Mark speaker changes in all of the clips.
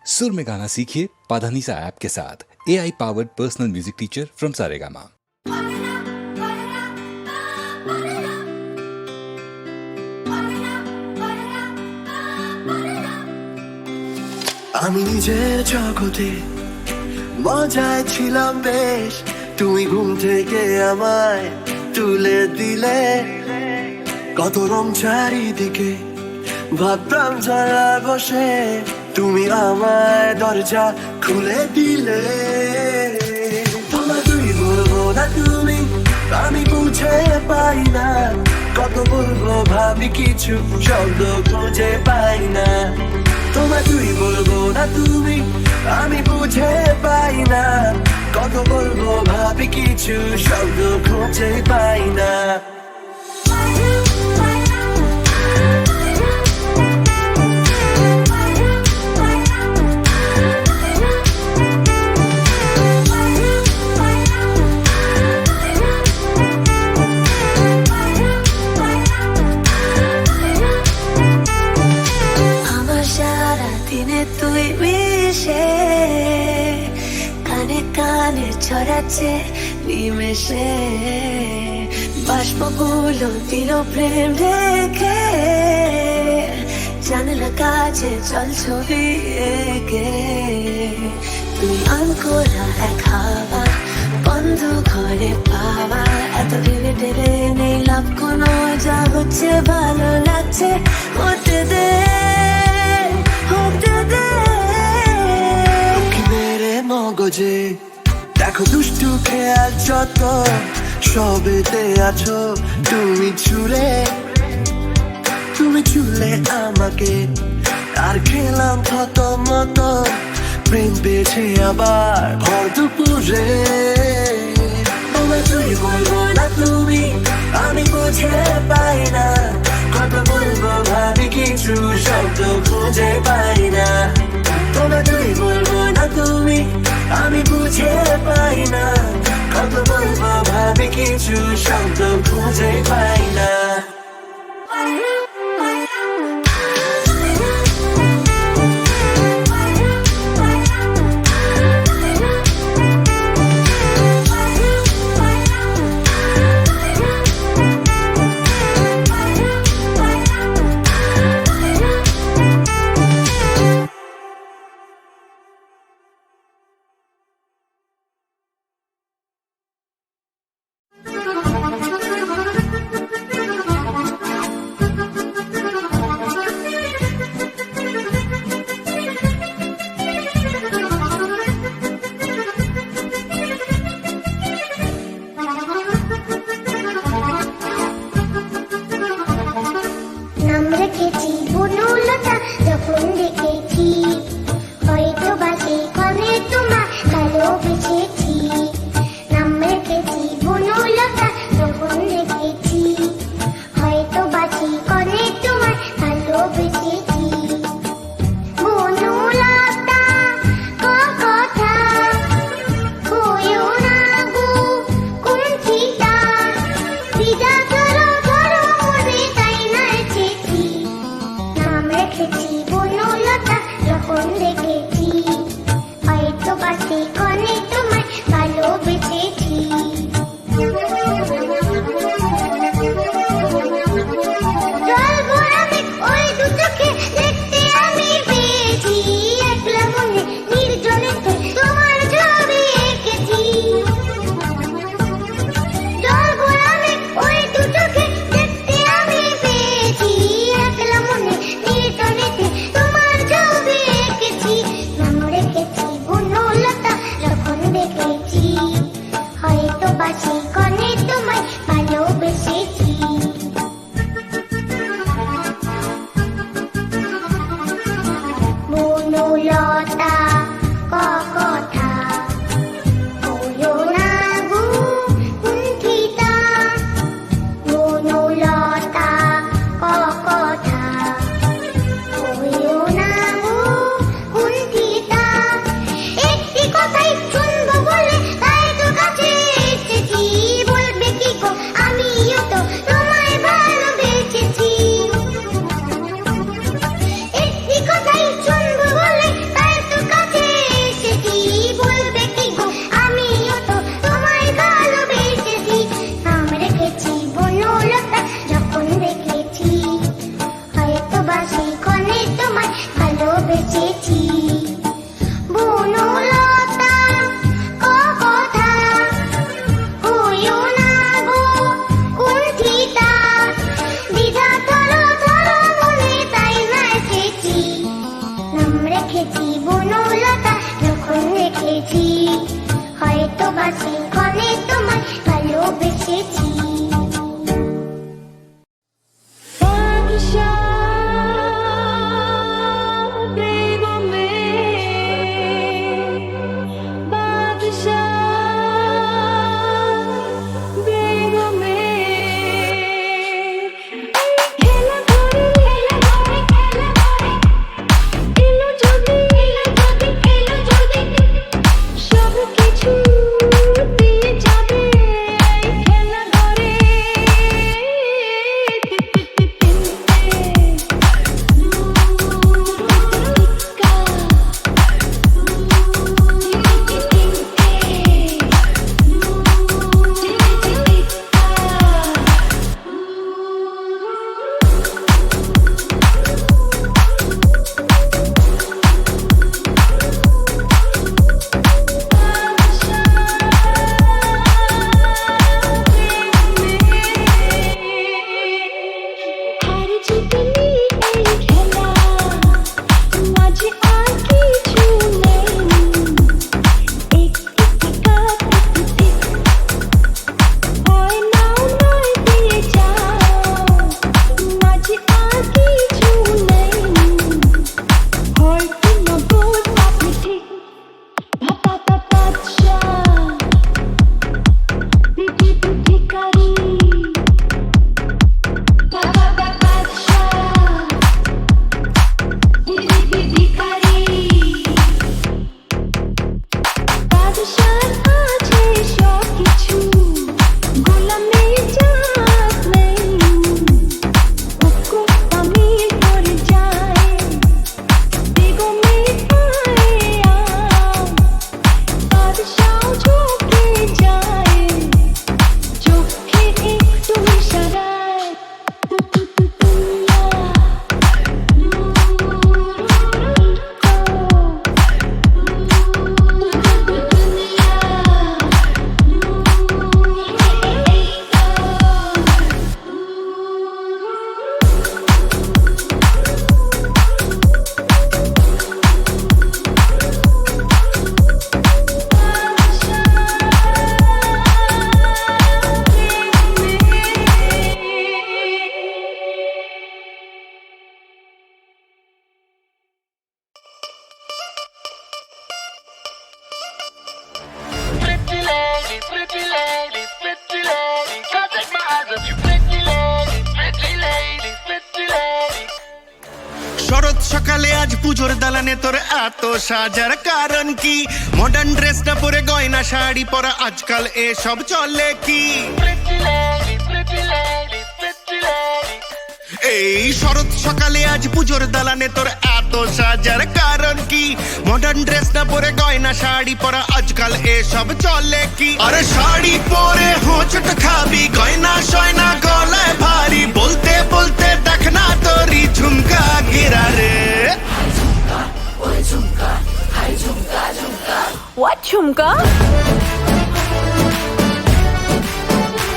Speaker 1: सुर में गाना सीखिए पाधानीसा ऐप के साथ। AI powered personal music teacher from Saregama.
Speaker 2: আমি নিজের জগতে মজায় ছিলাম বেশ, তুমি ঘুম থেকে আমায় তুলে দিলে। কত রং চারিদিকে ভাবতাম জানার বসে, তুমি আমায় দরজা খুলে দিলে। তোমার তুই বলবো না তুমি, আমি বুঝে পাই না। কত বলবো ভাবি কিছু শব্দ খুঁজে পাই না। তোমার তুই বলবো না তুমি, আমি বুঝে পাই না। কত বলবো ভাবি কিছু শব্দ খুঁজে পাই না।
Speaker 3: তুই মিশে কানে কানে ছড়াচ্ছে নিমেষে, বাষ্পগুলো দিল প্রেম রেখে, জানলা কাছে চল ছবি এঁকে। তুই আনকোরা এক হাওয়া, বন্ধ ঘরে পাওয়া, এত ভেবে টেবে নেই লাভ কোনো, যা হচ্ছে ভালো লাগছে হতে দে।
Speaker 2: মগজে দেখো দুষ্টু খেয়াল যত, সবেতে আছো তুমি ছুড়ে। তুমি ছুড়লে আমাকে আর খেলাম কত মতো, প্রেম পেয়েছে আবার ভর দুপুরে। তোমার তুই বলবো না তুমি, আমি বুঝে পাই না। কত বলবো ভাবি কিছু শব্দ খুঁজে পাই না। তোমার তুই বলবো না তুমি, আমি বুঝে পাই না। কত বলবো ভাবি কিছু শব্দ খুঁজে পাই না।
Speaker 4: রেখেছি বনলতা কথা হইও না গো কুণ্ঠিতা দ্বিধা ধরো ধরো মনে তাই না এসেছি নাম রেখেছি বনলতা যখন রেখেছি হয়তো বাসি ক্ষণে তোমায় ভালোবেসেছি
Speaker 2: শরৎ সকালে আজ পুজোর দালানে তোর এত সাজার কারণ কি মডার্ন ড্রেসটা পরে গয়না শাড়ি পরা আজকাল এসব চলে কি এই শরৎ সকালে আজ পুজোর দালানে তোর এত সাজার কারণ কি মডার্ন ড্রেস না পরে গয়না শাড়ি পরা আজকাল এসব চলে কি আরে শাড়ি পরে হোঁচট খাবি গয়না সয়না গলায় ভারী বলতে বলতে দেখ না তোরি ঝুমকা গিরা রে
Speaker 5: What chumka?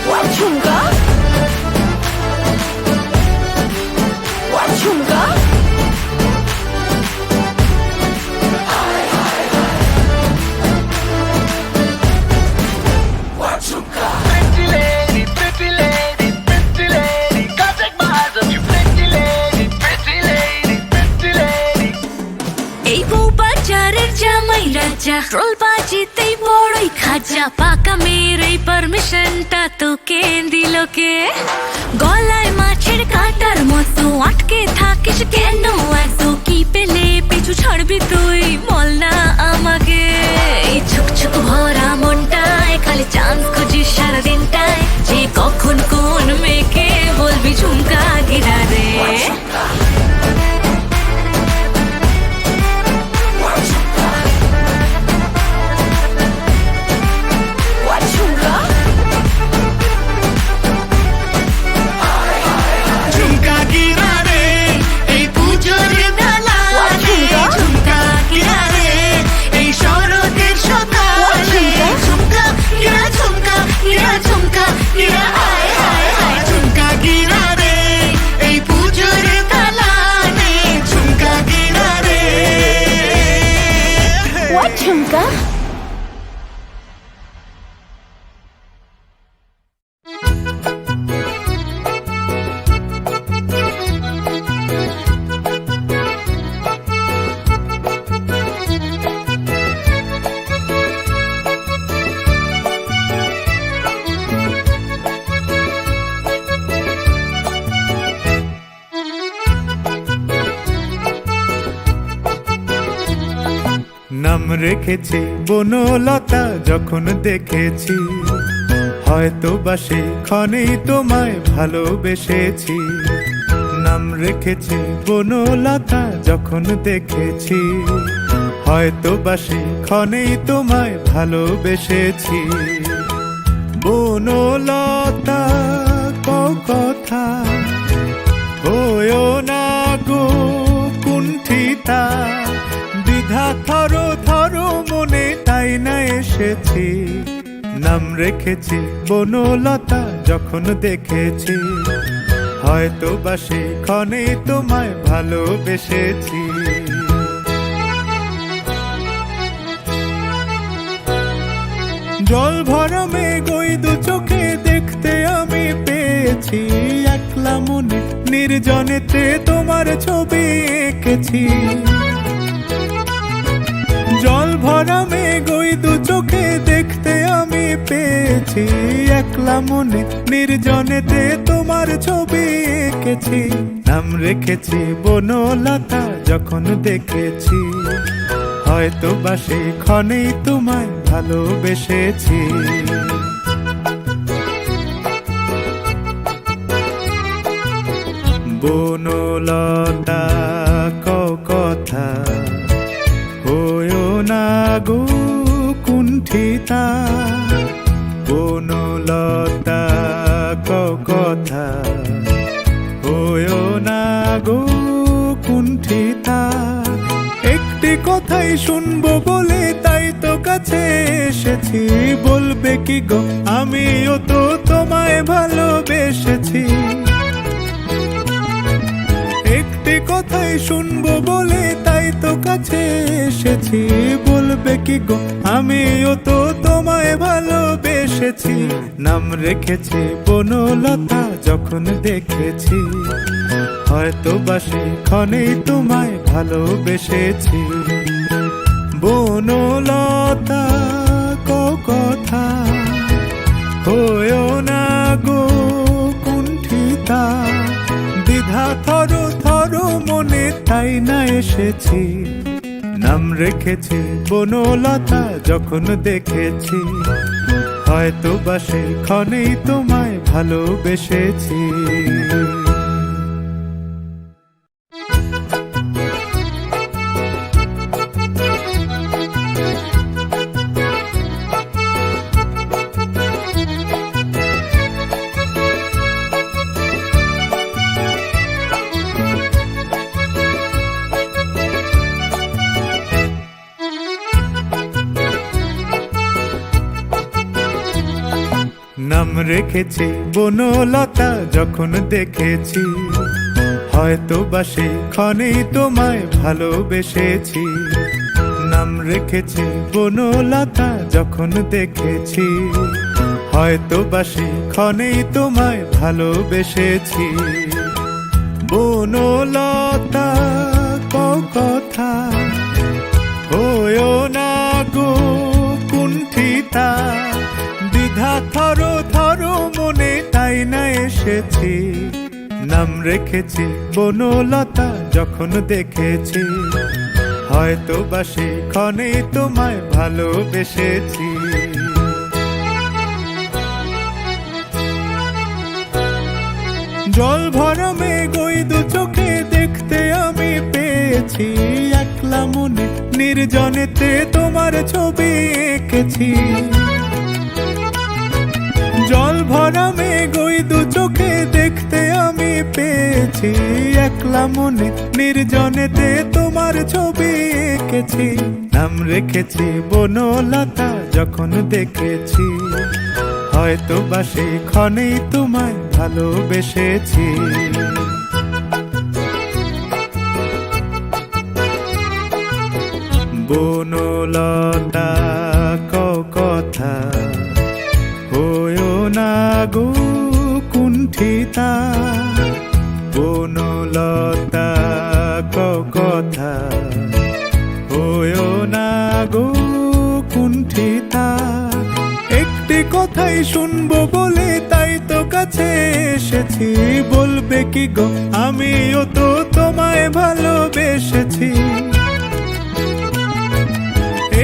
Speaker 5: What chumka? What chumka?
Speaker 2: What chumka?
Speaker 6: Pretty lady, pretty lady, pretty lady, can't take my eyes off you, pretty lady, pretty lady, pretty lady.
Speaker 3: এই বউ বাজারের জামাই রাজা ট্রোল বাজিতেই বড়ই খাজা পাকা মেয়ের এই পারমিশনটা তোকে দিল কে গলায় মাছের কাঁটার মতো আটকে থাকিস কেন এত কি পেলে পিছু ছাড়বি তুই বল না আমাকে এই ছুকছুক ভরা মনটায় খালি চান্স খুঁজিস সারাদিনটায় যে কখন কোন মেয়েকে বলবি ঝুমকা গিরা রে
Speaker 2: ঝুমকা গিরা রে এই পুজোর দালানে ঝুমকা
Speaker 5: ঝুমকা
Speaker 7: নাম রেখেছি বনলতা যখন দেখেছি, হয়তো বা সেক্ষণেই তোমায় ভালোবেসেছি। নাম রেখেছি বনলতা যখন দেখেছি, হয়তো বা সেক্ষণেই তোমায় ভালোবেসেছি। বনলতা কথা হয়ো না গো কুণ্ঠিতা, দ্বিধা থরো থরো মনে তাই না এসেছি। নাম রেখেছি বনলতা যখন দেখেছি, হয়তো বা সেক্ষণেই তোমায় ভালোবেসেছি। জল ভরা মেঘ ওই দু চোখে দেখতে আমি পেয়েছি, একলা মনে নির্জনেতে তোমার ছবি এঁকেছি। জল ভরা মেঘ ওই দু চোখে দেখতে আমি পেয়েছি, একলা মনে নির্জনেতে তোমার ছবি এঁকেছি। নাম রেখেছি বনলতা যখন দেখেছি, হয়তো বা সেক্ষণেই তোমায় ভালোবেসেছি। বনলতা কথা হয়ো না গো কুণ্ঠিতা, বনলতা কথা হয়ো না গো কুণ্ঠিতা। একটি কথাই শুনবো বলে তাই তো কাছে এসেছি, বলবে কি গো আমিও তো তোমায় ভালোবেসেছি। একটি কথাই শুনবো বলে তাই তো কাছে এসেছি, বলবে কি গো আমিও তো তোমায় ভালোবেসেছি। নাম রেখেছি বনলতা যখন দেখেছি, হয়তো বা সেক্ষণেই তোমায় ভালোবেসেছি। বনলতা কথা হয়ো না গো কুণ্ঠিতা, দ্বিধা থরো থরো মনে তাই না এসেছি। নাম রেখেছি বনলতা যখন দেখেছি, হয়তো বা সেক্ষণেই তোমায় ভালোবেসেছি। নাম রেখেছি বনলতা যখন দেখেছি, হয়তো বা সেক্ষণেই তোমায় ভালোবেসেছি। নাম রেখেছি বনলতা যখন দেখেছি, হয়তো বা সেক্ষণেই তোমায় ভালোবেসেছি। বনলতা কথা হয়ো না গো কুণ্ঠিতা, দ্বিধা থরো থরো মনে তাই না এসেছি। নাম রেখেছি বনলতা যখন দেখেছি, হয়তো বা সেক্ষণেই তোমায় ভালোবেসেছি। জল ভরা মেঘ ওই দু চোখে দেখতে আমি পেয়েছি, একলা মনে নির্জনেতে তোমার ছবি এঁকেছি। জল ভরা মেঘ ওই দু চোখে দেখতে আমি পেয়েছি, একলা মনে নির্জনেতে তোমার ছবি এঁকেছি। নাম রেখেছি বনলতা যখন দেখেছি, হয়তো বা সেক্ষণেই তোমায় ভালোবেসেছি। বনলতা কথা হয়ো না গো কুণ্ঠিতা, বনলতা কথা হয়ো না গো কুণ্ঠিতা। একটি কথাই শুনবো বলে তাই তো কাছে এসেছি, বলবে কি গো আমিও তো তোমায় ভালোবেসেছি।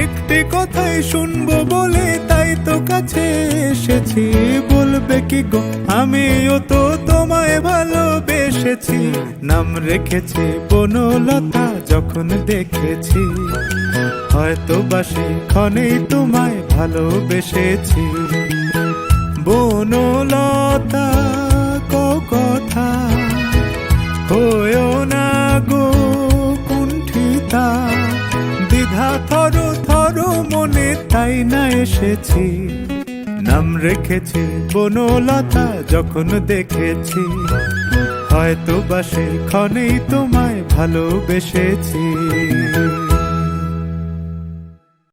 Speaker 7: একটি কথাই শুনবো বলে তাই তো কাছে এসেছি, বলবে কি গো আমিও তো তোমায় ভালোবেসেছি। নাম রেখেছি বনলতা যখন দেখেছি, হয়তো বাসে ক্ষণেই তোমায় ভালোবেসেছি। বনলতা কথা হয়ো না গো কুণ্ঠিতা, দ্বিধা থর থর মনে তাই না এসেছি। নাম রেখেছি বনলতা যখন দেখেছি, হয়তো বাসে ক্ষণেই তোমায় ভালোবেসেছি।